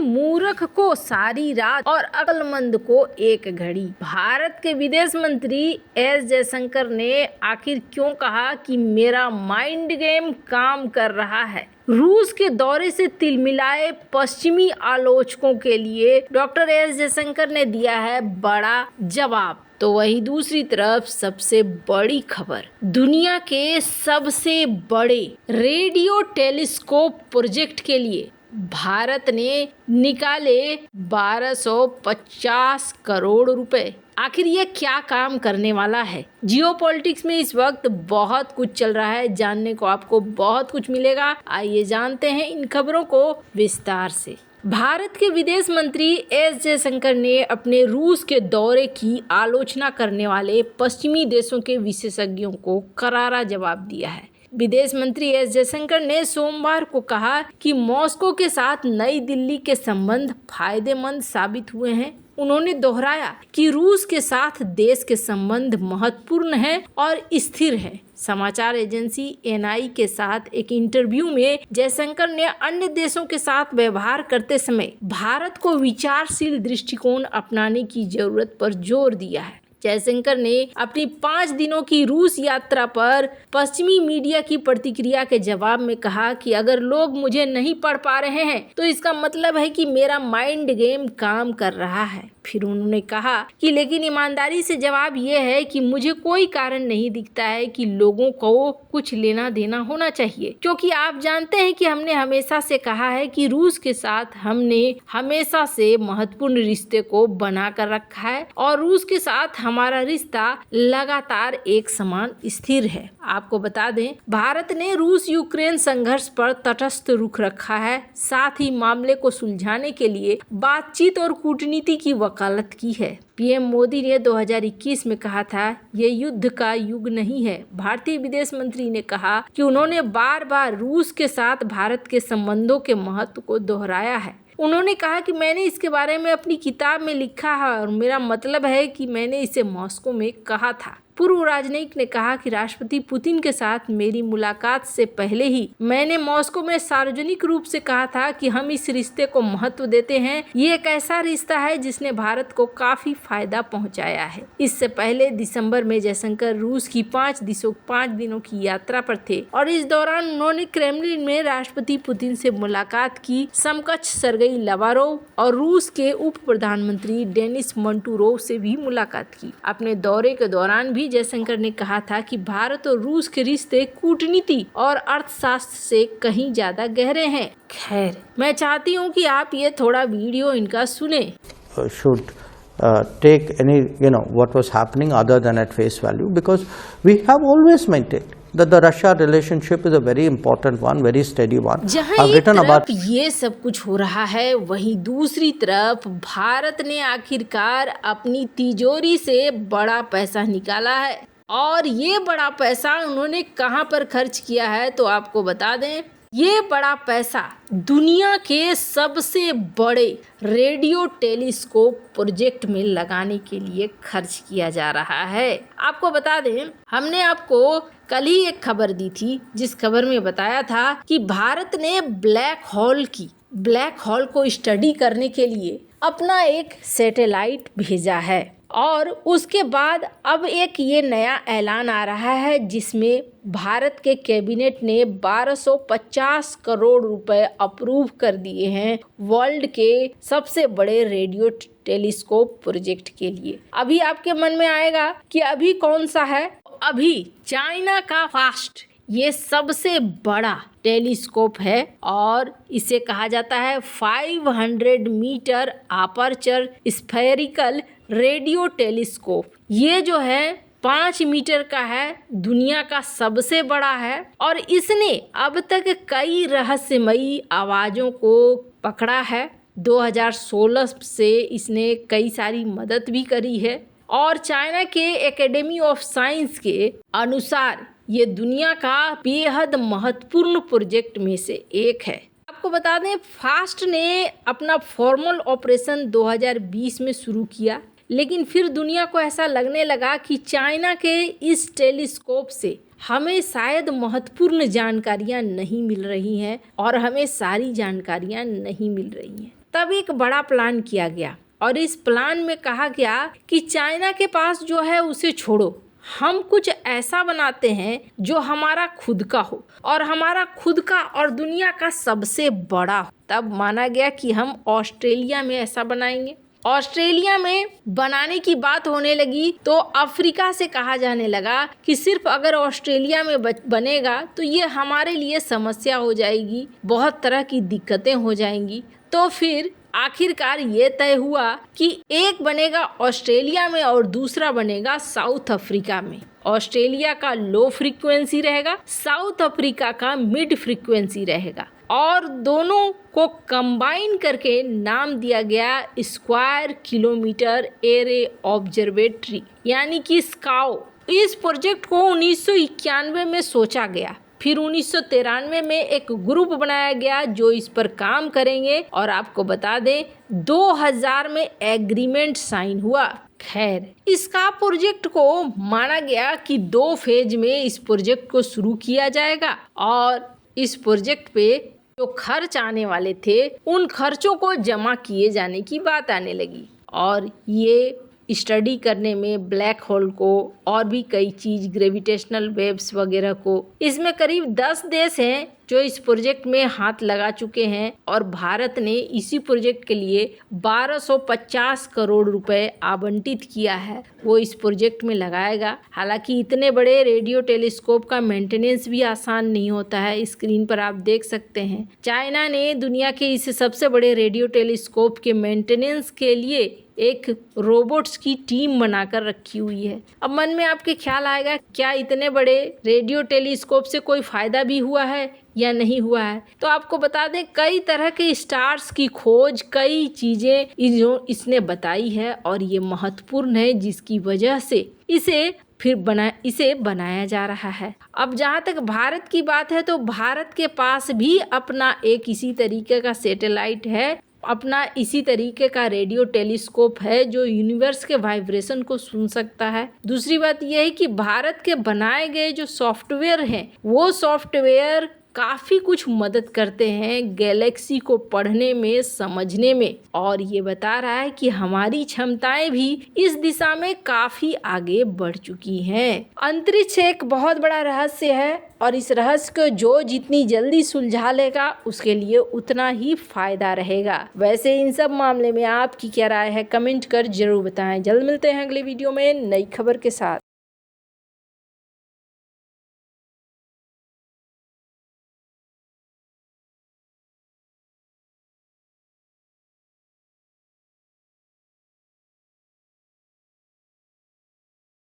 मूर्ख को सारी रात और अक्लमंद को एक घड़ी। भारत के विदेश मंत्री एस जयशंकर ने आखिर क्यों कहा कि मेरा माइंड गेम काम कर रहा है। रूस के दौरे से तिलमिलाए पश्चिमी आलोचकों के लिए डॉक्टर एस जयशंकर ने दिया है बड़ा जवाब। तो वहीं दूसरी तरफ सबसे बड़ी खबर, दुनिया के सबसे बड़े रेडियो टेलीस्कोप प्रोजेक्ट के लिए भारत ने निकाले 1250 करोड़ रुपए। आखिर ये क्या काम करने वाला है। जियोपॉलिटिक्स में इस वक्त बहुत कुछ चल रहा है, जानने को आपको बहुत कुछ मिलेगा। आइए जानते हैं इन खबरों को विस्तार से। भारत के विदेश मंत्री एस जयशंकर ने अपने रूस के दौरे की आलोचना करने वाले पश्चिमी देशों के विशेषज्ञों को करारा जवाब दिया है। विदेश मंत्री एस जयशंकर ने सोमवार को कहा कि मॉस्को के साथ नई दिल्ली के संबंध फायदेमंद साबित हुए हैं। उन्होंने दोहराया कि रूस के साथ देश के संबंध महत्वपूर्ण हैं और स्थिर हैं। समाचार एजेंसी एनआई के साथ एक इंटरव्यू में जयशंकर ने अन्य देशों के साथ व्यवहार करते समय भारत को विचारशील दृष्टिकोण अपनाने की जरूरत पर जोर दिया है। जयशंकर ने अपनी 5 दिनों की रूस यात्रा पर पश्चिमी मीडिया की प्रतिक्रिया के जवाब में कहा कि अगर लोग मुझे नहीं पढ़ पा रहे हैं तो इसका मतलब है कि मेरा माइंड गेम काम कर रहा है। फिर उन्होंने कहा कि लेकिन ईमानदारी से जवाब यह है कि मुझे कोई कारण नहीं दिखता है कि लोगों को कुछ लेना देना होना चाहिए, क्योंकि आप जानते हैं कि हमने हमेशा से कहा है कि रूस के साथ हमने हमेशा से महत्वपूर्ण रिश्ते को बना कर रखा है और रूस के साथ हमारा रिश्ता लगातार एक समान स्थिर है। आपको बता दें, भारत ने रूस यूक्रेन संघर्ष पर तटस्थ रुख रखा है, साथ ही मामले को सुलझाने के लिए बातचीत और कूटनीति की वकालत की है। पीएम मोदी ने 2021 में कहा था, ये युद्ध का युग नहीं है। भारतीय विदेश मंत्री ने कहा कि उन्होंने बार बार रूस के साथ भारत के संबंधों के महत्व को दोहराया है। उन्होंने कहा कि मैंने इसके बारे में अपनी किताब में लिखा है और मेरा मतलब है कि मैंने इसे मॉस्को में कहा था। पूर्व राजनयिक ने कहा कि राष्ट्रपति पुतिन के साथ मेरी मुलाकात से पहले ही मैंने मॉस्को में सार्वजनिक रूप से कहा था कि हम इस रिश्ते को महत्व देते हैं। ये एक ऐसा रिश्ता है जिसने भारत को काफी फायदा पहुंचाया है। इससे पहले दिसंबर में जयशंकर रूस की 5 दिनों की यात्रा पर थे और इस दौरान उन्होंने क्रेमलिन में राष्ट्रपति पुतिन से मुलाकात की। समकक्ष सर्गेई लावारोव और रूस के उप प्रधानमंत्री डेनिस मंटूरोव से भी मुलाकात की। अपने दौरे के दौरान भी जयशंकर ने कहा था कि भारत और रूस के रिश्ते कूटनीति और अर्थशास्त्र से कहीं ज्यादा गहरे हैं। खैर, मैं चाहती हूँ कि आप ये थोड़ा वीडियो इनका सुने। Should take any what was happening other than at face value, because we have always maintained that the Russia relationship is a very important one, very steady one. जहाँ एक तरफ ये सब कुछ हो रहा है, वहीं दूसरी तरफ भारत ने आखिरकार अपनी तिजोरी से बड़ा पैसा निकाला है और ये बड़ा पैसा उन्होंने कहाँ पर खर्च किया है तो आपको बता दें, ये बड़ा पैसा दुनिया के सबसे बड़े रेडियो टेलीस्कोप प्रोजेक्ट में लगाने के लिए खर्च किया जा रहा है। आपको बता दें, हमने आपको कल ही एक खबर दी थी जिस खबर में बताया था कि भारत ने ब्लैक होल को स्टडी करने के लिए अपना एक सैटेलाइट भेजा है और उसके बाद अब एक ये नया ऐलान आ रहा है जिसमें भारत के कैबिनेट ने 1250 करोड़ रुपए अप्रूव कर दिए हैं वर्ल्ड के सबसे बड़े रेडियो टेलीस्कोप प्रोजेक्ट के लिए। अभी आपके मन में आएगा कि अभी कौन सा है? अभी चाइना का फास्ट ये सबसे बड़ा टेलीस्कोप है और इसे कहा जाता है 500 meter aperture spherical radio telescope. ये जो है 5 मीटर का है, दुनिया का सबसे बड़ा है और इसने अब तक कई रहस्यमयी आवाज़ों को पकड़ा है। 2016 से इसने कई सारी मदद भी करी है और चाइना के एकेडमी ऑफ साइंस के अनुसार ये दुनिया का बेहद महत्वपूर्ण प्रोजेक्ट में से एक है। आपको बता दें, फास्ट ने अपना फॉर्मल ऑपरेशन 2020 में शुरू किया, लेकिन फिर दुनिया को ऐसा लगने लगा कि चाइना के इस टेलीस्कोप से हमें शायद महत्वपूर्ण जानकारियां नहीं मिल रही हैं और हमें सारी जानकारियां नहीं मिल रही हैं। तब एक बड़ा प्लान किया गया और इस प्लान में कहा गया कि चाइना के पास जो है उसे छोड़ो, हम कुछ ऐसा बनाते हैं जो हमारा खुद का हो और हमारा खुद का और दुनिया का सबसे बड़ा हो। तब माना गया कि हम ऑस्ट्रेलिया में ऐसा बनाएंगे। ऑस्ट्रेलिया में बनाने की बात होने लगी तो अफ्रीका से कहा जाने लगा कि सिर्फ अगर ऑस्ट्रेलिया में बनेगा तो ये हमारे लिए समस्या हो जाएगी, बहुत तरह की दिक्कतें हो जाएंगी। तो फिर आखिरकार ये तय हुआ कि एक बनेगा ऑस्ट्रेलिया में और दूसरा बनेगा साउथ अफ्रीका में। ऑस्ट्रेलिया का लो फ्रीक्वेंसी रहेगा, साउथ अफ्रीका का मिड फ्रीक्वेंसी रहेगा और दोनों को कंबाइन करके नाम दिया गया स्क्वायर किलोमीटर एरे ऑब्जर्वेटरी, यानी कि स्काओ। इस प्रोजेक्ट को 1991 में सोचा गया, फिर 1993 में एक ग्रुप बनाया गया जो इस पर काम करेंगे और आपको बता दें 2000 में एग्रीमेंट साइन हुआ। खैर, इसका प्रोजेक्ट को माना गया कि 2 फेज में इस प्रोजेक्ट को शुरू किया जाएगा और इस प्रोजेक्ट पे जो खर्च आने वाले थे उन खर्चों को जमा किए जाने की बात आने लगी और ये स्टडी करने में ब्लैक होल को और भी कई चीज़, ग्रेविटेशनल वेव्स वगैरह को, इसमें करीब 10 देश हैं जो इस प्रोजेक्ट में हाथ लगा चुके हैं और भारत ने इसी प्रोजेक्ट के लिए 1250 करोड़ रुपए आवंटित किया है, वो इस प्रोजेक्ट में लगाएगा। हालांकि इतने बड़े रेडियो टेलीस्कोप का मेंटेनेंस भी आसान नहीं होता है। स्क्रीन पर आप देख सकते हैं चाइना ने दुनिया के इस सबसे बड़े रेडियो टेलीस्कोप के मेंटेनेंस के लिए एक रोबोट्स की टीम बनाकर रखी हुई है। अब मन में आपके ख्याल आएगा क्या इतने बड़े रेडियो टेलीस्कोप से कोई फायदा भी हुआ है या नहीं हुआ है? तो आपको बता दें कई तरह के स्टार्स की खोज, कई चीजें इसने बताई है और ये महत्वपूर्ण है जिसकी वजह से इसे बनाया जा रहा है। अब जहाँ तक भारत की बात है तो भारत के पास भी अपना एक इसी तरीके का सैटेलाइट है, अपना इसी तरीके का रेडियो टेलीस्कोप है जो यूनिवर्स के वाइब्रेशन को सुन सकता है। दूसरी बात यह है कि भारत के बनाए गए जो सॉफ्टवेयर हैं वो सॉफ्टवेयर काफ़ी कुछ मदद करते हैं गैलेक्सी को पढ़ने में, समझने में, और ये बता रहा है कि हमारी क्षमताएं भी इस दिशा में काफ़ी आगे बढ़ चुकी हैं। अंतरिक्ष एक बहुत बड़ा रहस्य है और इस रहस्य को जो जितनी जल्दी सुलझा लेगा उसके लिए उतना ही फायदा रहेगा। वैसे इन सब मामले में आपकी क्या राय है, कमेंट कर जरूर बताएं। जल्द मिलते हैं अगले वीडियो में नई खबर के साथ।